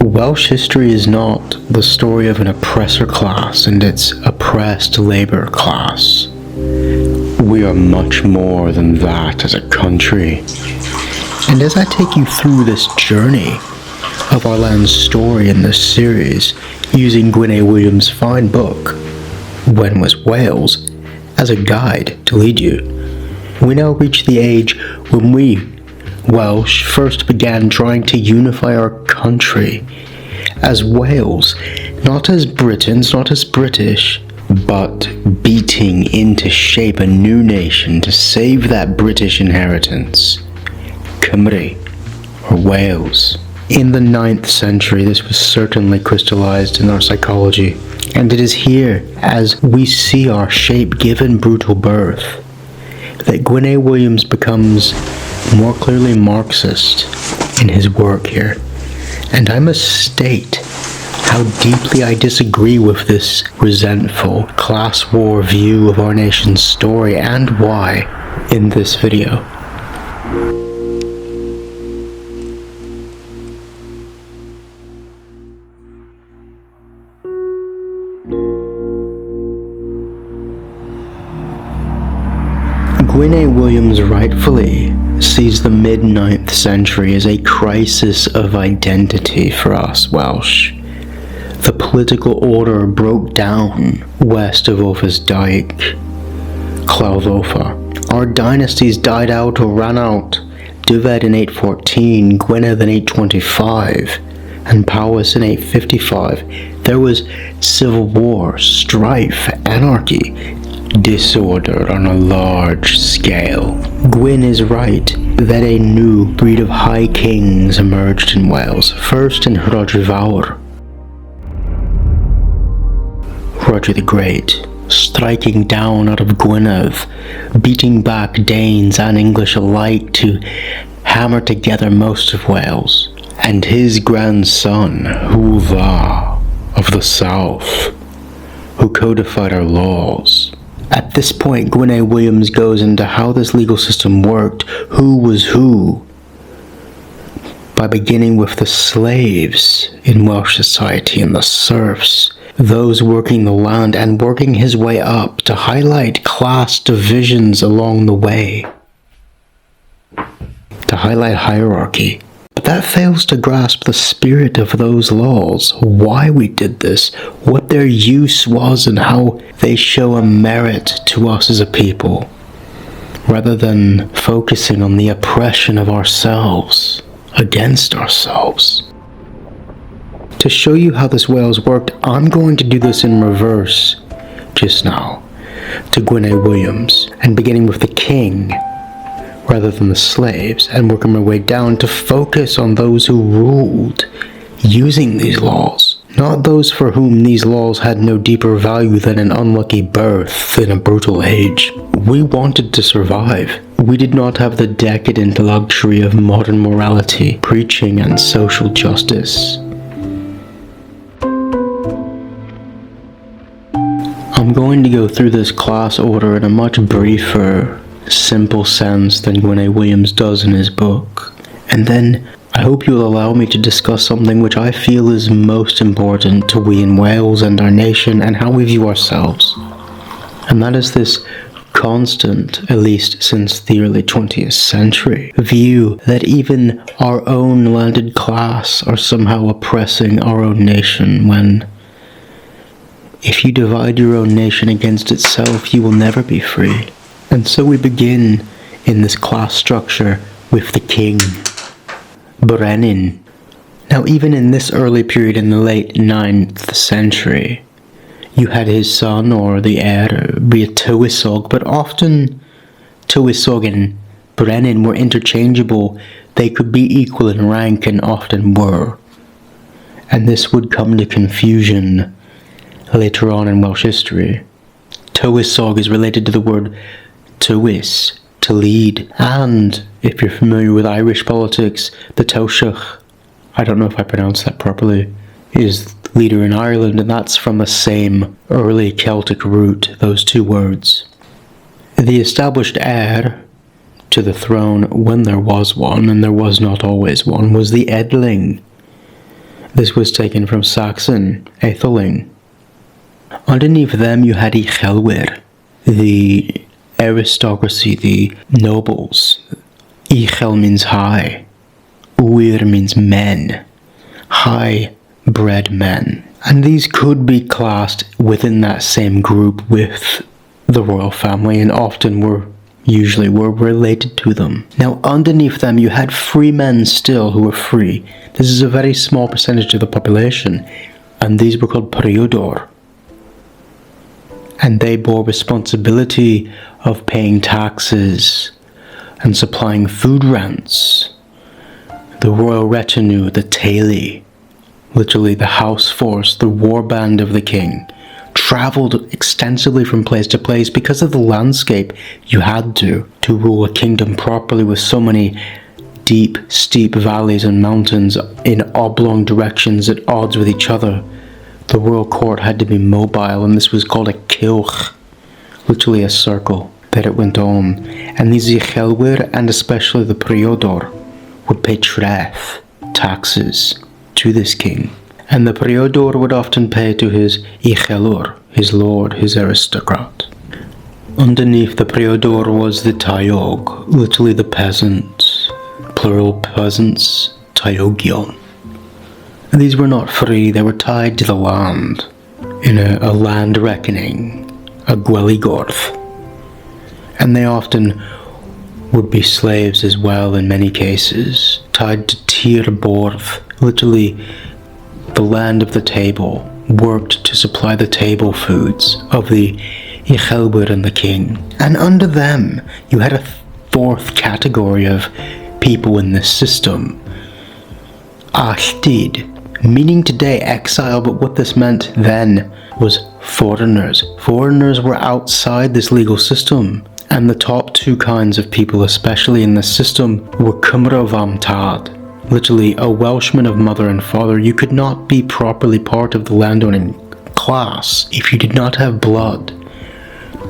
Welsh history is not the story of an oppressor class and its oppressed labor class. We are much more than that as a country. And as I take you through this journey of our land's story in this series, using Gwyn A. Williams' fine book, When Was Wales, as a guide to lead you, we now reach the age when we, Welsh, first began trying to unify our country as Wales, not as Britons, not as British, but beating into shape a new nation to save that British inheritance, Cymru, or Wales. In the 9th century, this was certainly crystallized in our psychology, and it is here, as we see our shape given brutal birth, that Gwyn A. Williams becomes more clearly Marxist in his work here. And I must state how deeply I disagree with this resentful class war view of our nation's story, and why, in this video. Gwyn A. Williams rightfully sees the mid-9th century as a crisis of identity for us Welsh. The political order broke down west of Offa's Dyke, Offa. Our dynasties died out or ran out. Dyfed in 814, Gwynedd in 825, and Powys in 855. There was civil war, strife, anarchy, disorder on a large scale. Gwyn is right that a new breed of high kings emerged in Wales, first in Rhodri Fawr, Roger the Great, striking down out of Gwynedd, beating back Danes and English alike to hammer together most of Wales, and his grandson, Hwla of the South, who codified our laws. At this point, Gwyn A. Williams goes into how this legal system worked, who was who, by beginning with the slaves in Welsh society and the serfs, those working the land, and working his way up to highlight class divisions along the way, to highlight hierarchy. But that fails to grasp the spirit of those laws, why we did this, what their use was, and how they show a merit to us as a people, rather than focusing on the oppression of ourselves against ourselves. To show you how this Wales worked, I'm going to do this in reverse just now, to Gwyn A. Williams, and beginning with the king rather than the slaves, and working my way down to focus on those who ruled using these laws, not those for whom these laws had no deeper value than an unlucky birth in a brutal age. We wanted to survive. We did not have the decadent luxury of modern morality, preaching, and social justice. I'm going to go through this class order in a much briefer, simple sense than Gwyn A. Williams does in his book. And then I hope you'll allow me to discuss something which I feel is most important to we in Wales and our nation and how we view ourselves. And that is this constant, at least since the early 20th century, view that even our own landed class are somehow oppressing our own nation, when if you divide your own nation against itself, you will never be free. And so we begin in this class structure with the king, Brenin. Now, even in this early period in the late 9th century, you had his son or the heir be a tywysog, but often tywysog and Brenin were interchangeable. They could be equal in rank and often were. And this would come to confusion later on in Welsh history. Tywysog is related to the word tywys, to lead, and if you're familiar with Irish politics, the Taoiseach, I don't know if I pronounced that properly, is leader in Ireland, and that's from the same early Celtic root, those two words. The established heir to the throne, when there was one, and there was not always one, was the Edling. This was taken from Saxon, Aetheling. Underneath them you had Uchelwyr, the aristocracy, the nobles. Uchel means high. Wyr means men. High-bred men. And these could be classed within that same group with the royal family, and often usually were related to them. Now underneath them you had free men still who were free. This is a very small percentage of the population, and these were called priodor. And they bore responsibility of paying taxes and supplying food rents. The royal retinue, the taili, literally the house force, the war band of the king, traveled extensively from place to place because of the landscape. You had to rule a kingdom properly with so many deep, steep valleys and mountains in oblong directions at odds with each other. The royal court had to be mobile, and this was called a cilch, literally a circle that it went on. And these Uchelwyr, and especially the priodor, would pay treth, taxes, to this king. And the priodor would often pay to his Uchelwr, his lord, his aristocrat. Underneath the priodor was the taiog, literally the peasant, plural peasants, taiogion. And these were not free, they were tied to the land, in a land reckoning, a gweligorth. And they often would be slaves as well in many cases, tied to tir borth, literally the land of the table, worked to supply the table foods of the Uchelwyr and the king. And under them, you had a fourth category of people in this system. Alltid, meaning today exile, but what this meant then was foreigners. Foreigners were outside this legal system. And the top two kinds of people, especially in this system, were Cymru fam tad, literally a Welshman of mother and father. You could not be properly part of the landowning class if you did not have blood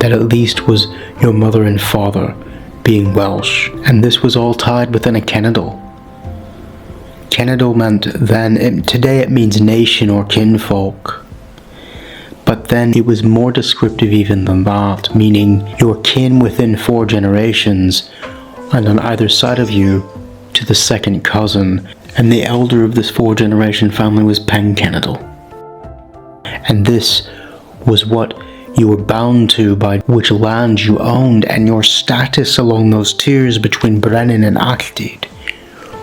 that at least was your mother and father being Welsh. And this was all tied within a cenedl. Cenedl meant then, today it means nation or kinfolk. But then it was more descriptive even than that, meaning your kin within 4 generations, and on either side of you to the second cousin, and the elder of this 4-generation family was cenedl. And this was what you were bound to by which land you owned, and your status along those tiers between Brennan and Alltid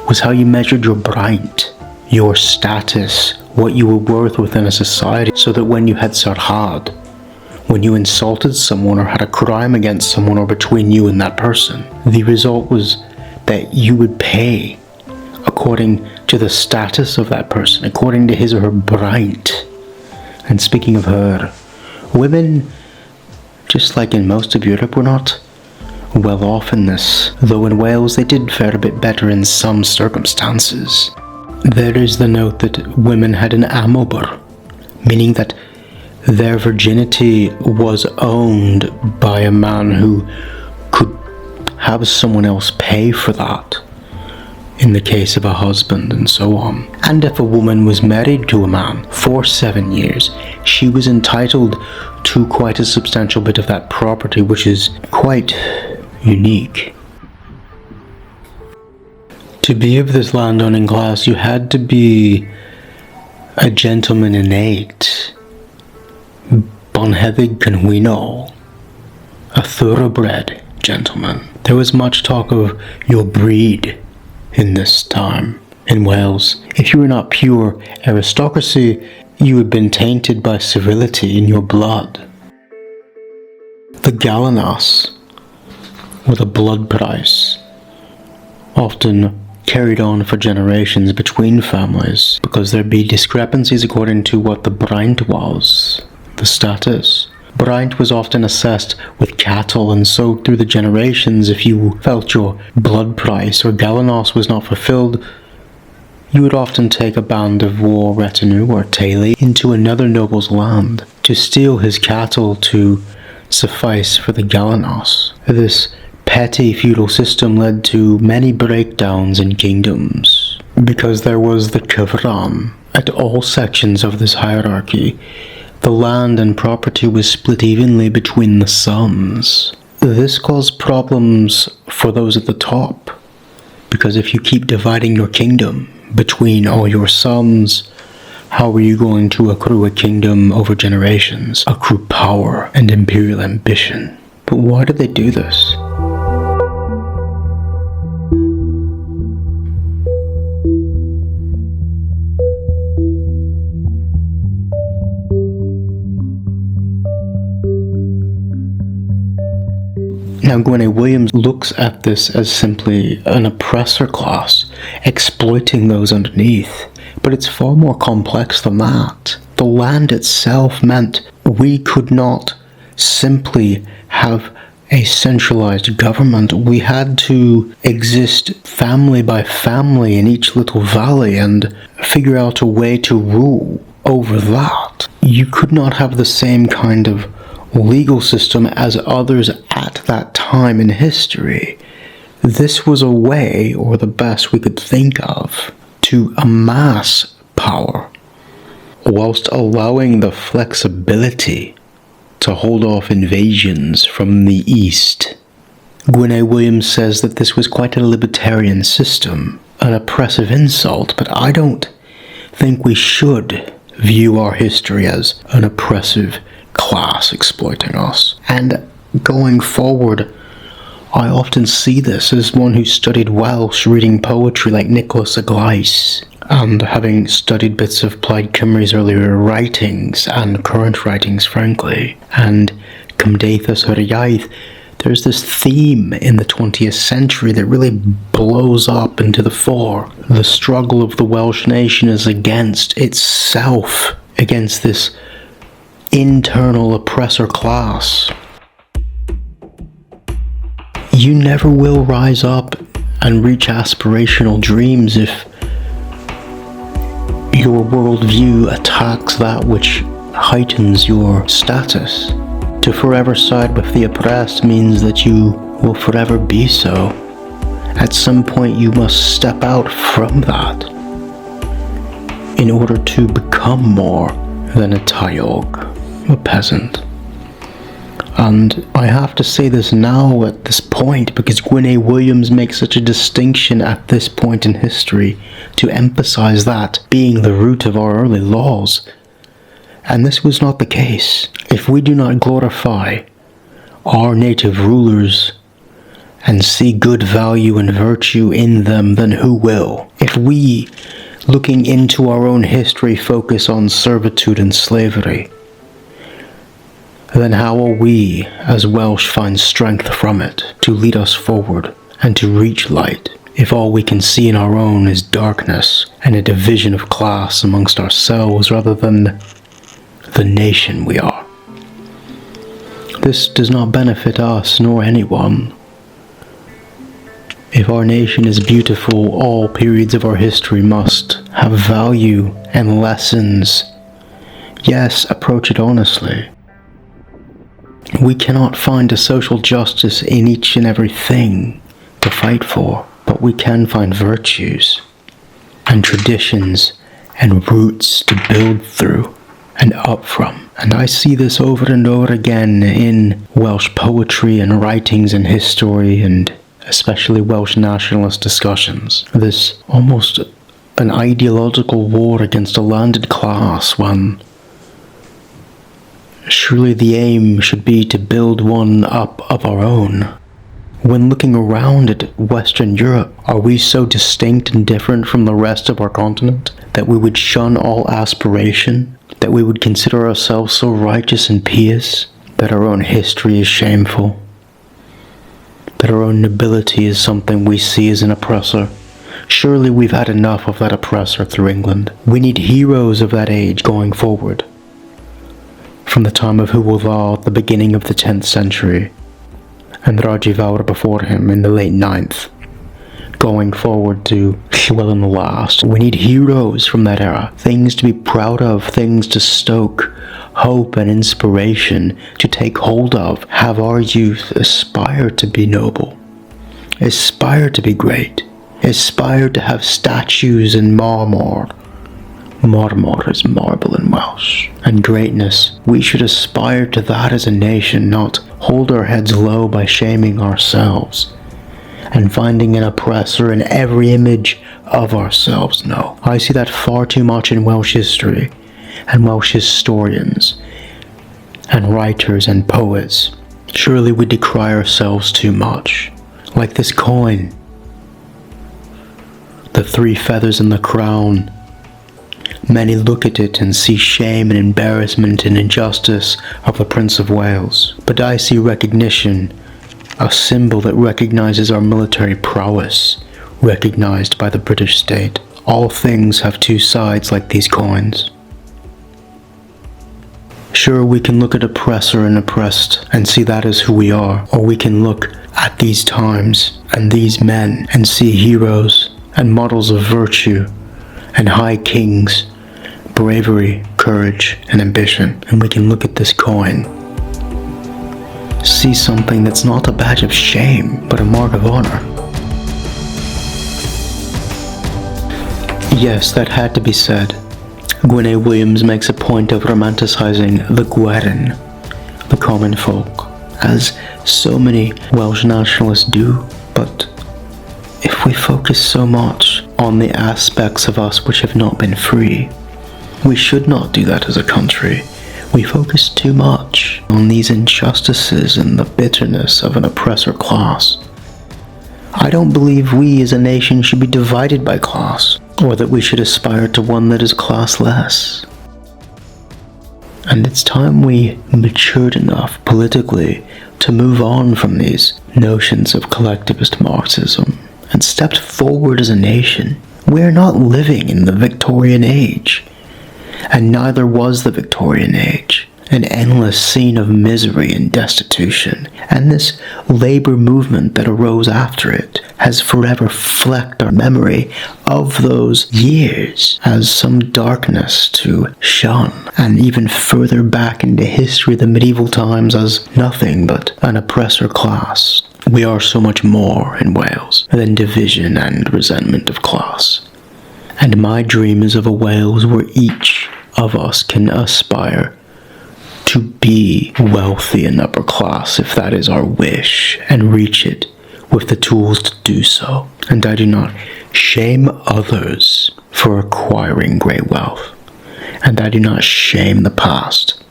was how you measured your braint, your status, what you were worth within a society, so that when you had sarhad, when you insulted someone or had a crime against someone or between you and that person, the result was that you would pay according to the status of that person, according to his or her braint. And speaking of her, women, just like in most of Europe, were not well off in this, though in Wales they did fare a bit better in some circumstances. There is the note that women had an amobr, meaning that their virginity was owned by a man who could have someone else pay for that, in the case of a husband and so on. And if a woman was married to a man for 7 years, she was entitled to quite a substantial bit of that property, which is quite unique. To be of this landowning class, you had to be a gentleman innate, bonheddig cynwyno, a thoroughbred gentleman. There was much talk of your breed in this time in Wales. If you were not pure aristocracy, you had been tainted by servility in your blood. The galanas, with a blood price, often carried on for generations between families, because there'd be discrepancies according to what the braint was, the status. Braint was often assessed with cattle, and so through the generations, if you felt your blood price or galanos was not fulfilled, you would often take a band of war retinue or taili into another noble's land to steal his cattle to suffice for the galanos. This petty feudal system led to many breakdowns in kingdoms, because there was the cyfran, At all sections of this hierarchy, the land and property was split evenly between the sons. This caused problems for those at the top, because if you keep dividing your kingdom between all your sons, how are you going to accrue a kingdom over generations, accrue power and imperial ambition? But why did they do this? Now, Gwyn A. Williams looks at this as simply an oppressor class, exploiting those underneath. But it's far more complex than that. The land itself meant we could not simply have a centralized government. We had to exist family by family in each little valley and figure out a way to rule over that. You could not have the same kind of legal system as others at that time in history. This was a way, or the best we could think of, to amass power, whilst allowing the flexibility to hold off invasions from the east. Gwyn A. Williams says that this was quite a libertarian system, an oppressive insult, but I don't think we should view our history as an oppressive class exploiting us. And going forward, I often see this as one who studied Welsh, reading poetry like Nicholas a Glais, and having studied bits of Plaid Cymru's earlier writings, and current writings frankly, and Cymdeithas yr Iaith, there's this theme in the 20th century that really blows up into the fore. The struggle of the Welsh nation is against itself, against this internal oppressor class. You never will rise up and reach aspirational dreams if your worldview attacks that which heightens your status. To forever side with the oppressed means that you will forever be so. At some point you must step out from that in order to become more than a Taeog, a peasant. And I have to say this now at this point because Gwyn A. Williams makes such a distinction at this point in history to emphasize that being the root of our early laws. And this was not the case. If we do not glorify our native rulers and see good value and virtue in them, then who will? If we, looking into our own history, focus on servitude and slavery, then how will we, as Welsh, find strength from it to lead us forward and to reach light, if all we can see in our own is darkness and a division of class amongst ourselves rather than the nation we are? This does not benefit us nor anyone. If our nation is beautiful, all periods of our history must have value and lessons. Yes, approach it honestly. We cannot find a social justice in each and every thing to fight for, but we can find virtues and traditions and roots to build through and up from. And I see this over and over again in Welsh poetry and writings and history, and especially Welsh nationalist discussions. This almost an ideological war against a landed class, when surely the aim should be to build one up of our own. When looking around at Western Europe, are we so distinct and different from the rest of our continent that we would shun all aspiration, that we would consider ourselves so righteous and pious that our own history is shameful, that our own nobility is something we see as an oppressor? Surely we've had enough of that oppressor through England. We need heroes of that age going forward. From the time of Hywel at the beginning of the 10th century, and Rajivawr before him in the late 9th, going forward to Llywelyn the Last. We need heroes from that era, things to be proud of, things to stoke hope and inspiration, to take hold of, have our youth aspire to be noble, aspire to be great, aspire to have statues in marmor Marmor is marble in Welsh, and greatness, we should aspire to that as a nation, not hold our heads low by shaming ourselves and finding an oppressor in every image of ourselves. No, I see that far too much in Welsh history and Welsh historians and writers and poets. Surely we decry ourselves too much. Like this coin, the 3 feathers in the crown. Many look at it and see shame and embarrassment and injustice of the Prince of Wales. But I see recognition, a symbol that recognizes our military prowess, recognized by the British state. All things have 2 sides like these coins. Sure, we can look at oppressor and oppressed and see that as who we are, or we can look at these times and these men and see heroes and models of virtue and high kings, bravery, courage, and ambition. And we can look at this coin, see something that's not a badge of shame, but a mark of honor. Yes, that had to be said. Gwyn A. Williams makes a point of romanticizing the Gweren, the common folk, as so many Welsh nationalists do, but if we focus so much on the aspects of us which have not been free, we should not do that as a country. We focus too much on these injustices and the bitterness of an oppressor class. I don't believe we as a nation should be divided by class, or that we should aspire to one that is classless. And it's time we matured enough politically to move on from these notions of collectivist Marxism and stepped forward as a nation. We're not living in the Victorian age, and neither was the Victorian age. An endless scene of misery and destitution, and this labor movement that arose after it has forever flecked our memory of those years as some darkness to shun, and even further back into history, the medieval times, as nothing but an oppressor class. We are so much more in Wales than division and resentment of class. And my dream is of a Wales where each of us can aspire to be wealthy and upper class, if that is our wish, and reach it with the tools to do so. And I do not shame others for acquiring great wealth, and I do not shame the past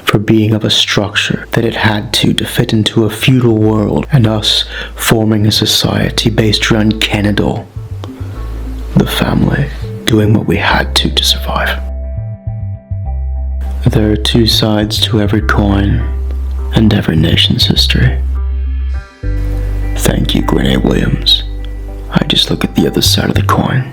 for being of a structure that it had to fit into a feudal world, and us forming a society based around Cenedl, the family, doing what we had to survive. There are 2 sides to every coin and every nation's history. Thank you, Gwyn A. Williams. I just look at the other side of the coin.